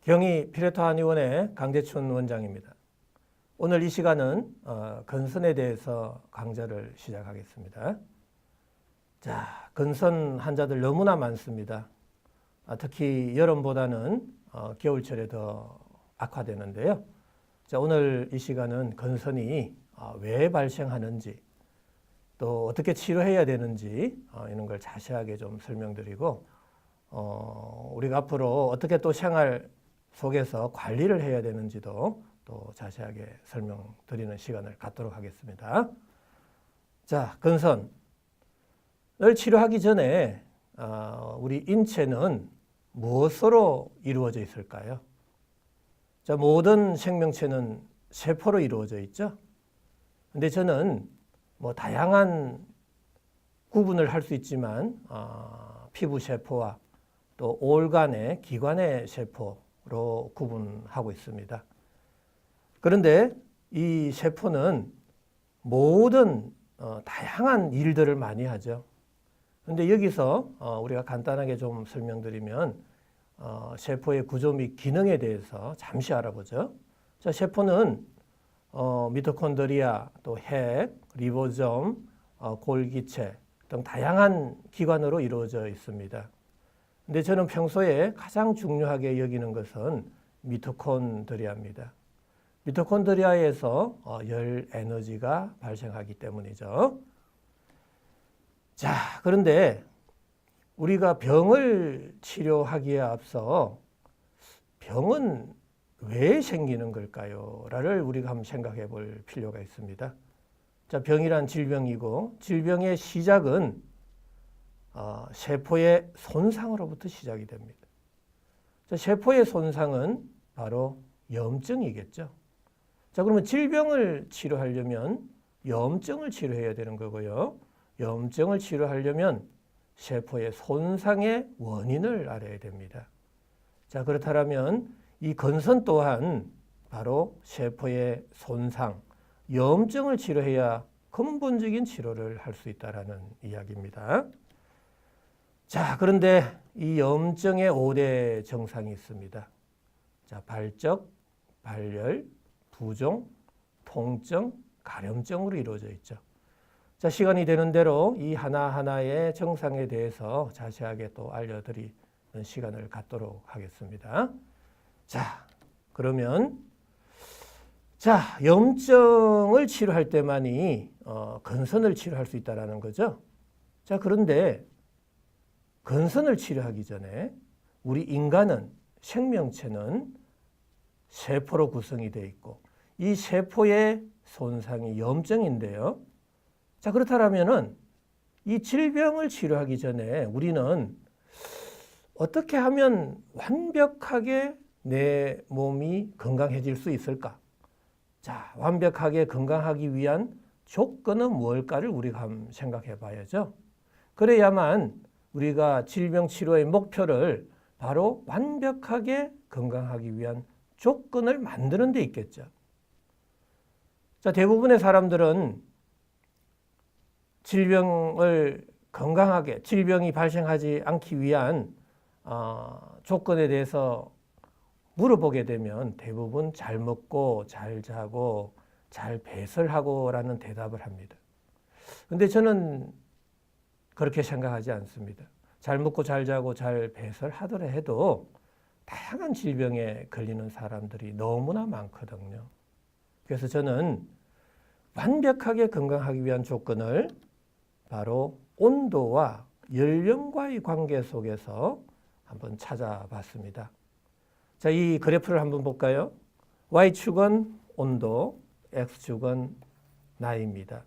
경희 피레토한의원의 강재춘 원장입니다. 오늘 이 시간은 건선에 대해서 강좌를 시작하겠습니다. 자, 건선 환자들 너무나 많습니다. 특히 여름보다는 겨울철에 더 악화되는데요. 자, 오늘 이 시간은 건선이 왜 발생하는지 또 어떻게 치료해야 되는지 이런 걸 자세하게 좀 설명드리고 우리가 앞으로 어떻게 또 생활 속에서 관리를 해야 되는지도 또 자세하게 설명드리는 시간을 갖도록 하겠습니다. 자, 건선을 치료하기 전에 우리 인체는 무엇으로 이루어져 있을까요? 자, 모든 생명체는 세포로 이루어져 있죠. 근데 저는 다양한 구분을 할 수 있지만 피부 세포와 또 올간의 기관의 세포로 구분하고 있습니다. 그런데 이 세포는 모든 다양한 일들을 많이 하죠. 그런데 여기서 우리가 간단하게 좀 설명드리면 세포의 구조 및 기능에 대해서 잠시 알아보죠. 자, 세포는 미토콘드리아, 또 핵, 리보솜, 골기체 등 다양한 기관으로 이루어져 있습니다. 근데 저는 평소에 가장 중요하게 여기는 것은 미토콘드리아입니다. 미토콘드리아에서 열 에너지가 발생하기 때문이죠. 자, 그런데 우리가 병을 치료하기에 앞서 병은 왜 생기는 걸까요? 라를 우리가 한번 생각해 볼 필요가 있습니다. 자, 병이란 질병이고 질병의 시작은 세포의 손상으로부터 시작이 됩니다. 자, 세포의 손상은 바로 염증이겠죠. 자, 그러면 질병을 치료하려면 염증을 치료해야 되는 거고요. 염증을 치료하려면 세포의 손상의 원인을 알아야 됩니다. 자, 그렇다면 이 건선 또한 바로 세포의 손상, 염증을 치료해야 근본적인 치료를 할 수 있다는 이야기입니다. 자, 그런데 이 염증의 5대 증상이 있습니다. 자, 발적, 발열, 부종, 통증, 가려움증으로 이루어져 있죠. 자, 시간이 되는 대로 이 하나하나의 증상에 대해서 자세하게 또 알려드리는 시간을 갖도록 하겠습니다. 자, 그러면 염증을 치료할 때만이 건선을 치료할 수 있다는 거죠. 자, 그런데 건선을 치료하기 전에 우리 인간은 생명체는 세포로 구성이 되어 있고 이 세포의 손상이 염증인데요. 자, 그렇다면은 이 질병을 치료하기 전에 우리는 어떻게 하면 완벽하게 내 몸이 건강해질 수 있을까? 자, 완벽하게 건강하기 위한 조건은 무엇일까를 우리가 한번 생각해 봐야죠. 그래야만 우리가 질병 치료의 목표를 바로 완벽하게 건강하기 위한 조건을 만드는 데 있겠죠. 자, 대부분의 사람들은 질병을 건강하게, 질병이 발생하지 않기 위한 조건에 대해서 물어보게 되면 대부분 잘 먹고 잘 자고 잘 배설하고 라는 대답을 합니다. 그런데 저는 그렇게 생각하지 않습니다. 잘 먹고 잘 자고 잘 배설하더라 해도 다양한 질병에 걸리는 사람들이 너무나 많거든요. 그래서 저는 완벽하게 건강하기 위한 조건을 바로 온도와 연령과의 관계 속에서 한번 찾아봤습니다. 자, 이 그래프를 한번 볼까요? Y축은 온도, X축은 나이입니다.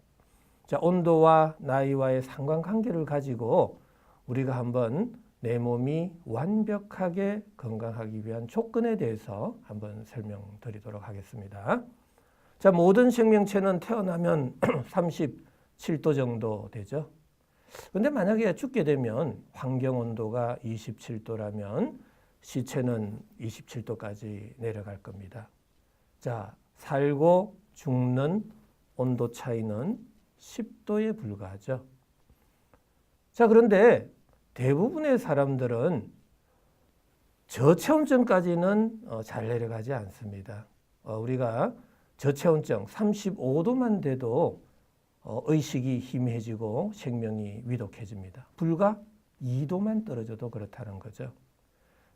자, 온도와 나이와의 상관관계를 가지고 우리가 한번 내 몸이 완벽하게 건강하기 위한 조건에 대해서 한번 설명드리도록 하겠습니다. 자, 모든 생명체는 태어나면 37도 정도 되죠. 그런데 만약에 죽게 되면 환경 온도가 27도라면 시체는 27도까지 내려갈 겁니다. 자, 살고 죽는 온도 차이는 10도에 불과하죠. 자, 그런데 대부분의 사람들은 저체온증까지는 잘 내려가지 않습니다. 우리가 저체온증 35도만 돼도 의식이 희미해지고 생명이 위독해집니다. 불과 2도만 떨어져도 그렇다는 거죠.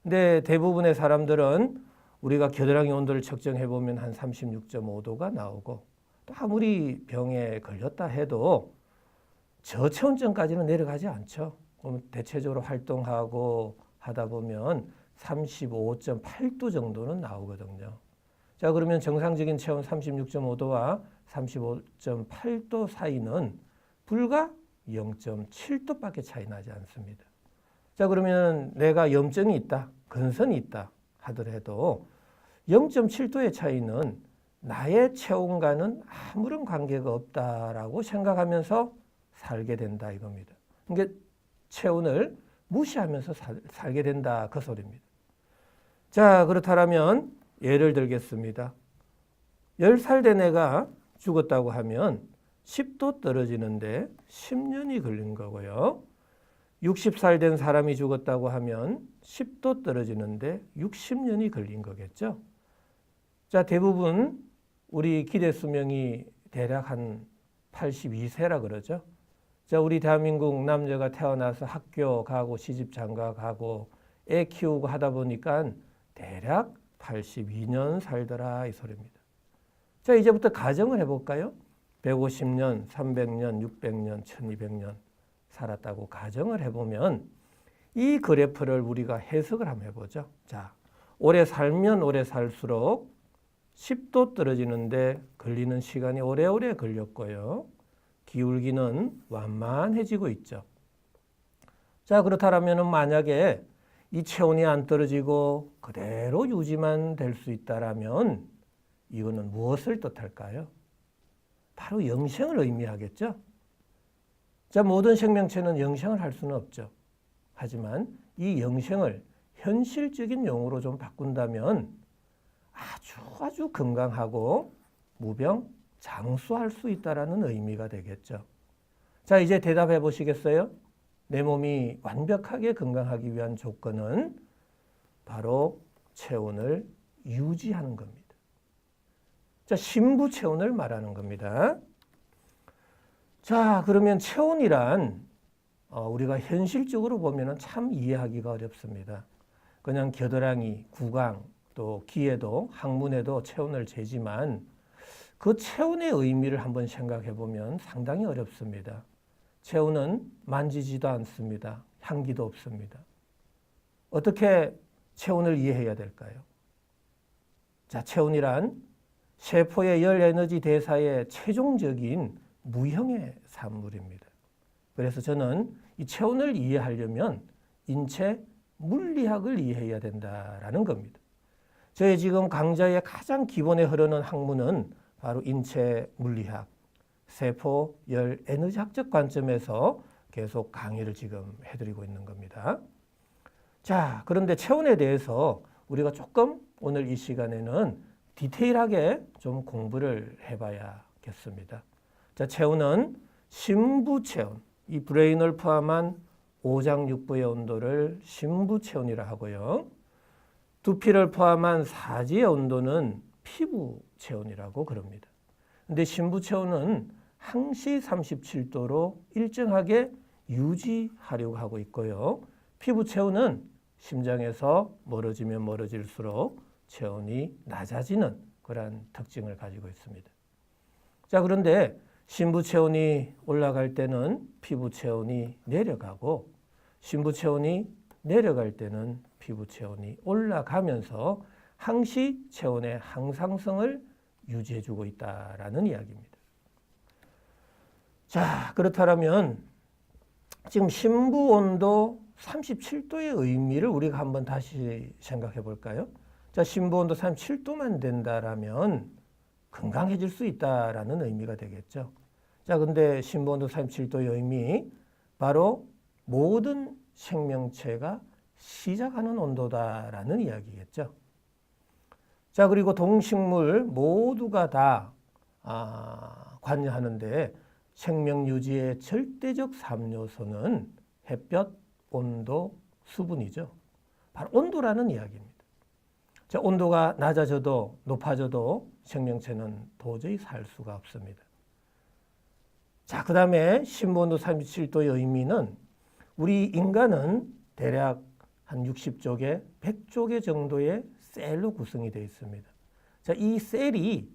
근데 대부분의 사람들은 우리가 겨드랑이 온도를 측정해 보면 한 36.5도가 나오고, 또 아무리 병에 걸렸다 해도 저체온증까지는 내려가지 않죠. 그럼 대체적으로 활동하고 하다 보면 35.8도 정도는 나오거든요. 자, 그러면 정상적인 체온 36.5도와 35.8도 사이는 불과 0.7도밖에 차이 나지 않습니다. 자, 그러면 내가 염증이 있다, 근선이 있다 하더라도 0.7도의 차이는 나의 체온과는 아무런 관계가 없다라고 생각하면서 살게 된다 이겁니다. 그러니까 체온을 무시하면서 살게 된다 그 소리입니다. 자, 그렇다면 예를 들겠습니다. 10살 된 애가 죽었다고 하면 10도 떨어지는데 10년이 걸린 거고요. 60살 된 사람이 죽었다고 하면 10도 떨어지는데 60년이 걸린 거겠죠. 자, 대부분 우리 기대 수명이 대략 한 82세라 그러죠. 자, 우리 대한민국 남자가 태어나서 학교 가고 시집 장가 가고 애 키우고 하다 보니까 대략 82년 살더라 이 소리입니다. 자, 이제부터 가정을 해볼까요? 150년, 300년, 600년, 1200년 살았다고 가정을 해보면 이 그래프를 우리가 해석을 한번 해보죠. 자, 오래 살면 오래 살수록 10도 떨어지는데 걸리는 시간이 오래오래 걸렸고요. 기울기는 완만해지고 있죠. 자, 그렇다면 만약에 이 체온이 안 떨어지고 그대로 유지만 될 수 있다라면 이거는 무엇을 뜻할까요? 바로 영생을 의미하겠죠. 자, 모든 생명체는 영생을 할 수는 없죠. 하지만 이 영생을 현실적인 용어로 좀 바꾼다면 아주 건강하고 무병 장수할 수 있다라는 의미가 되겠죠. 자, 이제 대답해 보시겠어요? 내 몸이 완벽하게 건강하기 위한 조건은 바로 체온을 유지하는 겁니다. 자, 심부 체온을 말하는 겁니다. 자, 그러면 체온이란 우리가 현실적으로 보면 참 이해하기가 어렵습니다. 그냥 겨드랑이, 구강, 또 귀에도 항문에도 체온을 재지만 그 체온의 의미를 한번 생각해 보면 상당히 어렵습니다. 체온은 만지지도 않습니다. 향기도 없습니다. 어떻게 체온을 이해해야 될까요? 자, 체온이란 세포의 열 에너지 대사의 최종적인 무형의 산물입니다. 그래서 저는 이 체온을 이해하려면 인체 물리학을 이해해야 된다라는 겁니다. 저희 지금 강좌의 가장 기본에 흐르는 학문은 바로 인체 물리학, 세포 열 에너지학적 관점에서 계속 강의를 지금 해드리고 있는 겁니다. 자, 그런데 체온에 대해서 우리가 조금 오늘 이 시간에는 디테일하게 좀 공부를 해봐야겠습니다. 자, 체온은 심부 체온, 이 브레인을 포함한 오장육부의 온도를 심부 체온이라 하고요. 두피를 포함한 사지의 온도는 피부 체온이라고 그럽니다. 근데 심부 체온은 항시 37도로 일정하게 유지하려고 하고 있고요. 피부 체온은 심장에서 멀어지면 멀어질수록 체온이 낮아지는 그러한 특징을 가지고 있습니다. 자, 그런데 심부 체온이 올라갈 때는 피부 체온이 내려가고 심부 체온이 내려갈 때는 피부 체온이 올라가면서 항시 체온의 항상성을 유지해주고 있다라는 이야기입니다. 자, 그렇다면 지금 심부 온도 37도의 의미를 우리가 한번 다시 생각해 볼까요? 자, 심부 온도 37도만 된다라면 건강해질 수 있다라는 의미가 되겠죠. 자, 근데 심부 온도 37도의 의미, 바로 모든 생명체가 시작하는 온도다라는 이야기겠죠. 자, 그리고 동식물 모두가 다 관여하는데 생명 유지의 절대적 3요소는 햇볕, 온도, 수분이죠. 바로 온도라는 이야기입니다. 자, 온도가 낮아져도 높아져도 생명체는 도저히 살 수가 없습니다. 자, 그 다음에 신부온도 37도의 의미는 우리 인간은 대략 한 60쪽에 100쪽의 정도의 셀로 구성이 되어 있습니다. 자, 이 셀이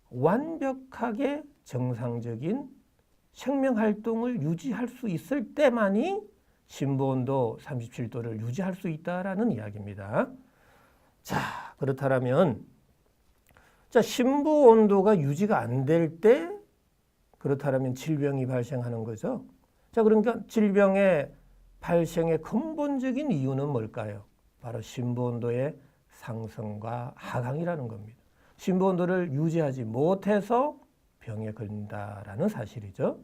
완벽하게 정상적인 생명 활동을 유지할 수 있을 때만이 신부온도 37도를 유지할 수 있다라는 이야기입니다. 자, 그렇다면 자, 신부온도가 유지가 안 될 때 그렇다면 질병이 발생하는 거죠. 자, 그러니까 질병의 발생의 근본적인 이유는 뭘까요? 바로 신부온도의 상승과 하강이라는 겁니다. 신부온도를 유지하지 못해서 병에 걸린다라는 사실이죠.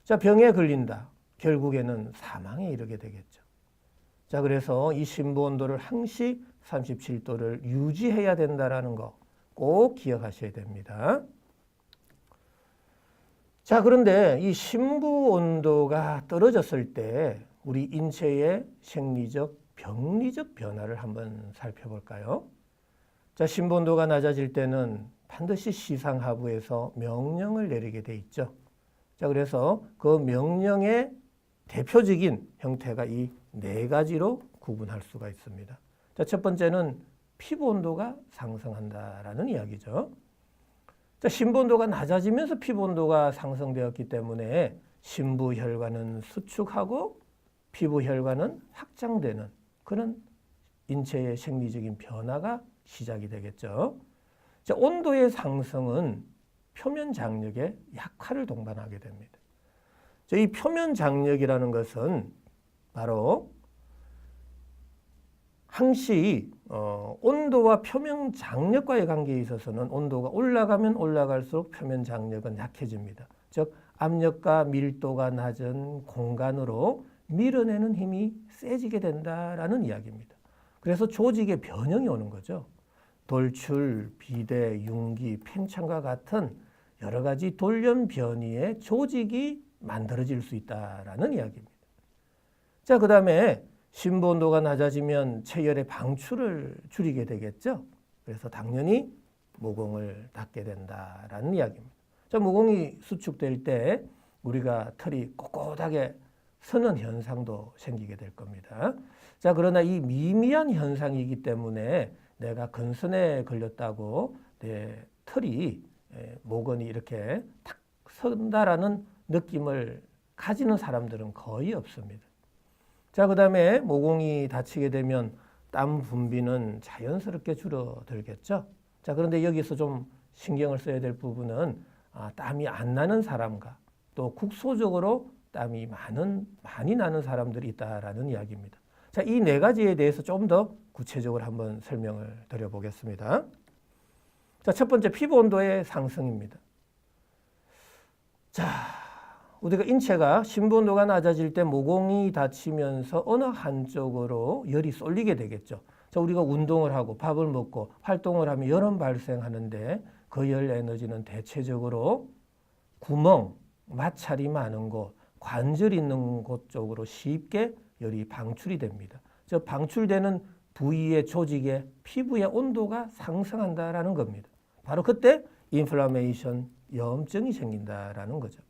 자, 병에 걸린다. 결국에는 사망에 이르게 되겠죠. 자, 그래서 이 신부온도를 항시 37도를 유지해야 된다라는 거 꼭 기억하셔야 됩니다. 자, 그런데 이 신부온도가 떨어졌을 때 우리 인체의 생리적, 병리적 변화를 한번 살펴볼까요? 자, 신부온도가 낮아질 때는 반드시 시상하부에서 명령을 내리게 돼 있죠. 자, 그래서 그 명령의 대표적인 형태가 이 네 가지로 구분할 수가 있습니다. 자, 첫 번째는 피부 온도가 상승한다라는 이야기죠. 자, 신부온도가 낮아지면서 피부 온도가 상승되었기 때문에 신부혈관은 수축하고 피부혈관은 확장되는 그런 인체의 생리적인 변화가 시작이 되겠죠. 자, 온도의 상승은 표면 장력의 약화를 동반하게 됩니다. 자, 이 표면 장력이라는 것은 바로 항시 온도와 표면 장력과의 관계에 있어서는 온도가 올라가면 올라갈수록 표면 장력은 약해집니다. 즉 압력과 밀도가 낮은 공간으로 밀어내는 힘이 세지게 된다라는 이야기입니다. 그래서 조직의 변형이 오는 거죠. 돌출, 비대, 융기, 팽창과 같은 여러 가지 돌연 변이의 조직이 만들어질 수 있다라는 이야기입니다. 자, 그 다음에 신부온도가 낮아지면 체열의 방출을 줄이게 되겠죠. 그래서 당연히 모공을 닫게 된다라는 이야기입니다. 자, 모공이 수축될 때 우리가 털이 꼿꼿하게 서는 현상도 생기게 될 겁니다. 자, 그러나 이 미미한 현상이기 때문에 내가 건선에 걸렸다고 내 털이 모근이 이렇게 탁 선다라는 느낌을 가지는 사람들은 거의 없습니다. 자, 그 다음에 모공이 닫히게 되면 땀 분비는 자연스럽게 줄어들겠죠. 자, 그런데 여기서 좀 신경을 써야 될 부분은 땀이 안 나는 사람과 또 국소적으로 땀이 많이 나는 사람들이 있다라는 이야기입니다. 자, 이 네 가지에 대해서 좀 더 구체적으로 한번 설명을 드려보겠습니다. 자, 첫 번째 피부 온도의 상승입니다. 자, 우리가 인체가 신부온도가 낮아질 때 모공이 닫히면서 어느 한쪽으로 열이 쏠리게 되겠죠. 자, 우리가 운동을 하고 밥을 먹고 활동을 하면 열은 발생하는데 그 열 에너지는 대체적으로 구멍, 마찰이 많은 곳, 관절 있는 곳 쪽으로 쉽게 열이 방출이 됩니다. 저 방출되는 부위의 조직의 피부의 온도가 상승한다라는 겁니다. 바로 그때 인플라메이션, 염증이 생긴다라는 거죠.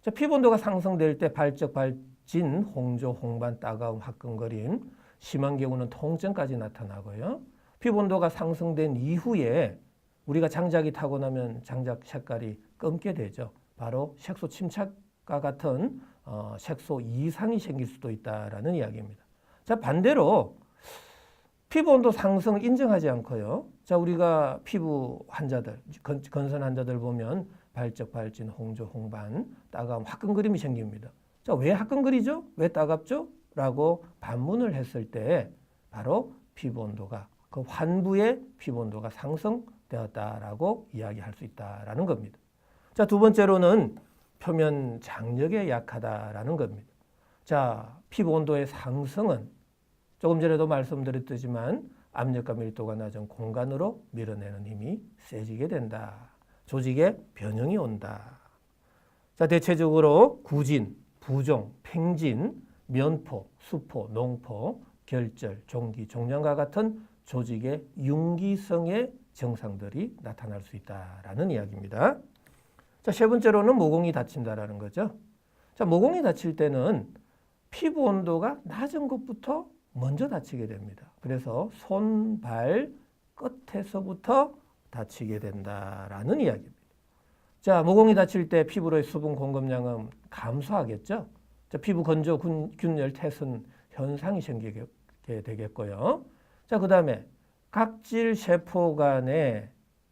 자, 피부 온도가 상승될 때 발적, 발진, 홍조, 홍반, 따가움, 화끈거림, 심한 경우는 통증까지 나타나고요. 피부 온도가 상승된 이후에 우리가 장작이 타고 나면 장작 색깔이 검게 되죠. 바로 색소 침착과 같은 색소 이상이 생길 수도 있다라는 이야기입니다. 자, 반대로 피부 온도 상승을 인정하지 않고요. 자, 우리가 피부 환자들, 건선 환자들 보면 발적, 발진, 홍조, 홍반, 따가움, 화끈거림이 생깁니다. 자, 왜 화끈거리죠? 왜 따갑죠? 라고 반문을 했을 때 바로 피부 온도가 그 환부의 피부 온도가 상승되었다라고 이야기할 수 있다라는 겁니다. 자, 두 번째로는 표면 장력에 약하다라는 겁니다. 자, 피부 온도의 상승은 조금 전에도 말씀드렸지만 압력과 밀도가 낮은 공간으로 밀어내는 힘이 세지게 된다. 조직의 변형이 온다. 자, 대체적으로 구진, 부종, 팽진, 면포, 수포, 농포, 결절, 종기, 종양과 같은 조직의 융기성의 증상들이 나타날 수 있다라는 이야기입니다. 자, 세 번째로는 모공이 다친다라는 거죠. 자, 모공이 다칠 때는 피부 온도가 낮은 것부터 먼저 다치게 됩니다. 그래서 손, 발 끝에서부터 다치게 된다라는 이야기입니다. 자, 모공이 다칠 때 피부로의 수분 공급량은 감소하겠죠. 자, 피부 건조, 균열, 태순 현상이 생기게 되겠고요. 자, 그 다음에 각질 세포 간의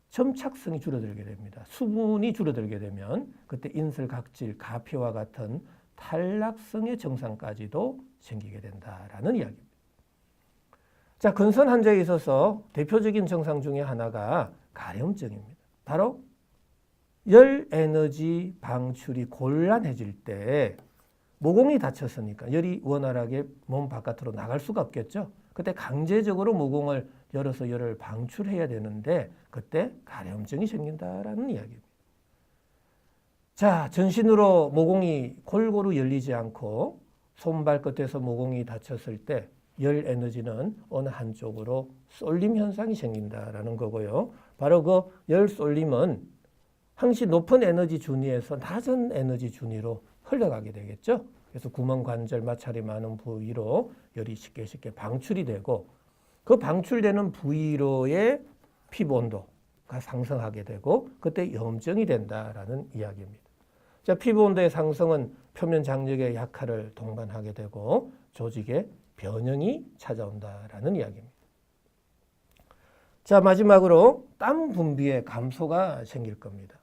점착성이 줄어들게 됩니다. 수분이 줄어들게 되면 그때 인슬, 각질, 가피와 같은 탈락성의 증상까지도 생기게 된다라는 이야기입니다. 자, 근선 환자에 있어서 대표적인 증상 중에 하나가 가려움증입니다. 바로 열 에너지 방출이 곤란해질 때 모공이 다쳤으니까 열이 원활하게 몸 바깥으로 나갈 수가 없겠죠. 그때 강제적으로 모공을 열어서 열을 방출해야 되는데 그때 가려움증이 생긴다라는 이야기입니다. 자, 전신으로 모공이 골고루 열리지 않고 손발 끝에서 모공이 다쳤을 때 열 에너지는 어느 한쪽으로 쏠림 현상이 생긴다라는 거고요. 바로 그 열 쏠림은 항시 높은 에너지 준위에서 낮은 에너지 준위로 흘러가게 되겠죠. 그래서 구멍, 관절, 마찰이 많은 부위로 열이 쉽게 방출이 되고 그 방출되는 부위로의 피부 온도가 상승하게 되고 그때 염증이 된다라는 이야기입니다. 자, 피부 온도의 상승은 표면 장력의 약화를 동반하게 되고 조직의 변형이 찾아온다라는 이야기입니다. 자, 마지막으로 땀 분비의 감소가 생길 겁니다.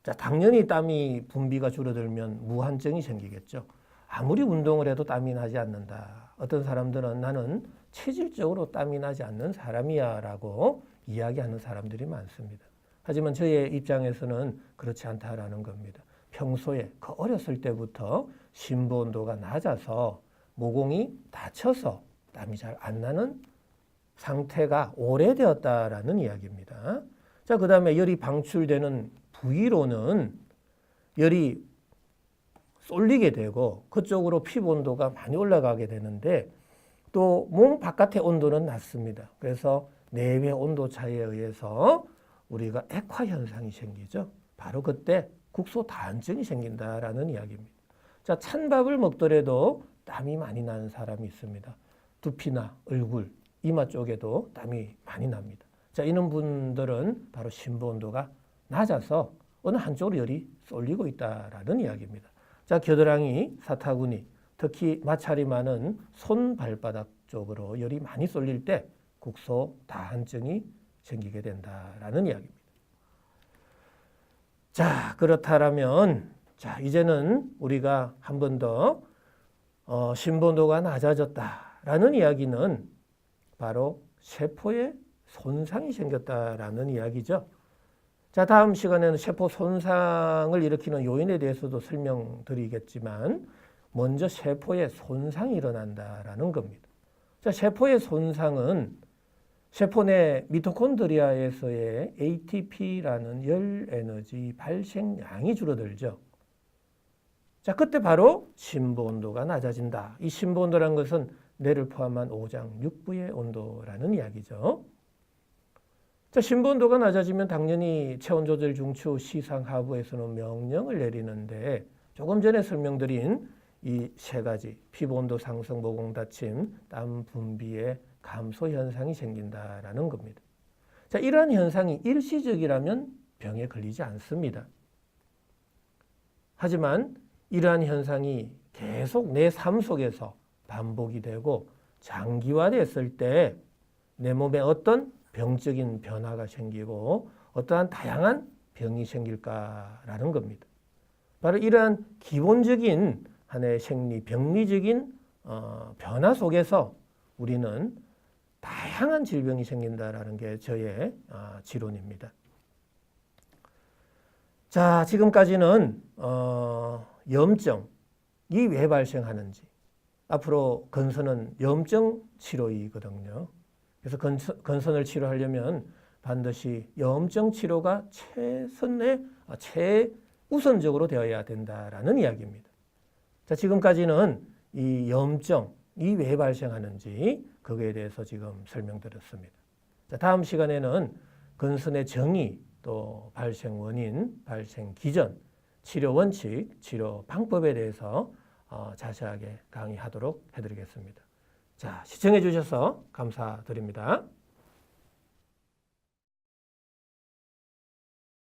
자, 당연히 땀이 분비가 줄어들면 무한증이 생기겠죠. 아무리 운동을 해도 땀이 나지 않는다. 어떤 사람들은 나는 체질적으로 땀이 나지 않는 사람이야 라고 이야기하는 사람들이 많습니다. 하지만 저의 입장에서는 그렇지 않다라는 겁니다. 평소에 그 어렸을 때부터 심부 온도가 낮아서 모공이 다쳐서 땀이 잘 안 나는 상태가 오래되었다라는 이야기입니다. 자, 그 다음에 열이 방출되는 부위로는 열이 쏠리게 되고 그쪽으로 피부 온도가 많이 올라가게 되는데 또 몸 바깥의 온도는 낮습니다. 그래서 내외 온도 차이에 의해서 우리가 액화 현상이 생기죠. 바로 그때 국소 다한증이 생긴다라는 이야기입니다. 자, 찬밥을 먹더라도 땀이 많이 나는 사람이 있습니다. 두피나 얼굴, 이마 쪽에도 땀이 많이 납니다. 자, 이런 분들은 바로 심부 온도가 낮아서 어느 한쪽으로 열이 쏠리고 있다라는 이야기입니다. 자, 겨드랑이, 사타구니, 특히 마찰이 많은 손, 발바닥 쪽으로 열이 많이 쏠릴 때 국소 다한증이 생기게 된다라는 이야기입니다. 자, 그렇다면 자, 이제는 우리가 한 번 더 심부 온도가 낮아졌다라는 이야기는 바로 세포에 손상이 생겼다라는 이야기죠. 자, 다음 시간에는 세포 손상을 일으키는 요인에 대해서도 설명드리겠지만 먼저 세포에 손상이 일어난다라는 겁니다. 자, 세포의 손상은 세포 내 미토콘드리아에서의 ATP라는 열 에너지 발생량이 줄어들죠. 자, 그때 바로 심부 온도가 낮아진다. 이 심부 온도라는 것은 뇌를 포함한 오장, 육부의 온도라는 이야기죠. 자, 심부 온도가 낮아지면 당연히 체온 조절 중추 시상 하부에서는 명령을 내리는데 조금 전에 설명드린 이 세 가지 피부 온도 상승, 모공 다침, 땀 분비의 감소 현상이 생긴다라는 겁니다. 자, 이러한 현상이 일시적이라면 병에 걸리지 않습니다. 하지만 이러한 현상이 계속 내 삶 속에서 반복이 되고 장기화됐을 때 내 몸에 어떤 병적인 변화가 생기고 어떠한 다양한 병이 생길까라는 겁니다. 바로 이러한 기본적인 하나의 생리, 병리적인 변화 속에서 우리는 다양한 질병이 생긴다라는 게 저의 지론입니다. 자, 지금까지는 염증이 왜 발생하는지, 앞으로 건선은 염증 치료이거든요. 그래서 건선을 치료하려면 반드시 염증 치료가 최우선적으로 되어야 된다라는 이야기입니다. 자, 지금까지는 이 염증, 왜 발생하는지 거기에 대해서 지금 설명드렸습니다. 자, 다음 시간에는 근선의 정의, 또 발생 원인, 발생 기전, 치료 원칙, 치료 방법에 대해서 자세하게 강의하도록 해드리겠습니다. 자, 시청해 주셔서 감사드립니다.